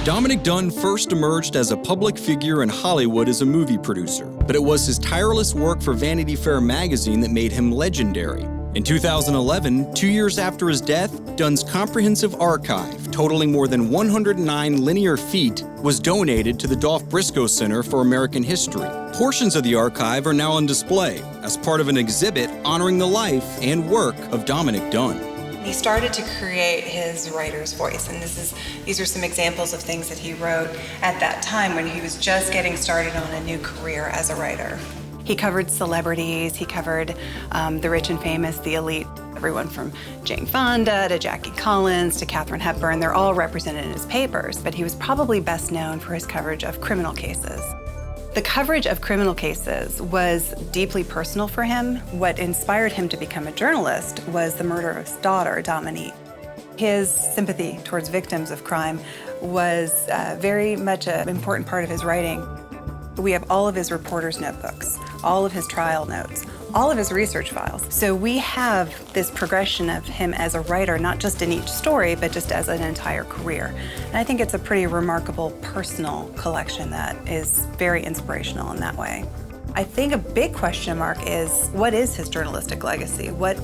Dominick Dunne first emerged as a public figure in Hollywood as a movie producer, but it was his tireless work for Vanity Fair magazine that made him legendary. In 2011, 2 years after his death, Dunne's comprehensive archive, totaling more than 109 linear feet, was donated to the Dolph Briscoe Center for American History. Portions of the archive are now on display as part of an exhibit honoring the life and work of Dominick Dunne. He started to create his writer's voice, and these are some examples of things that he wrote at that time when he was just getting started on a new career as a writer. He covered celebrities, he covered the rich and famous, the elite, everyone from Jane Fonda to Jackie Collins to Katharine Hepburn. They're all represented in his papers, but he was probably best known for his coverage of criminal cases. The coverage of criminal cases was deeply personal for him. What inspired him to become a journalist was the murder of his daughter, Dominique. His sympathy towards victims of crime was very much an important part of his writing. We have all of his reporter's notebooks, all of his trial notes, all of his research files. So we have this progression of him as a writer, not just in each story, but just as an entire career. And I think it's a pretty remarkable personal collection that is very inspirational in that way. I think a big question mark is, what is his journalistic legacy? What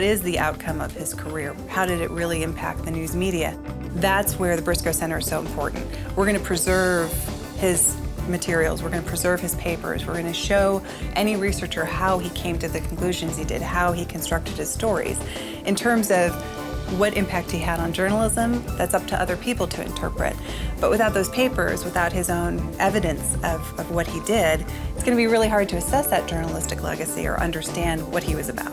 is the outcome of his career? How did it really impact the news media? That's where the Briscoe Center is so important. We're going to preserve his materials, we're going to preserve his papers, we're going to show any researcher how he came to the conclusions he did, how he constructed his stories. In terms of what impact he had on journalism, that's up to other people to interpret. But without those papers, without his own evidence of what he did, it's going to be really hard to assess that journalistic legacy or understand what he was about.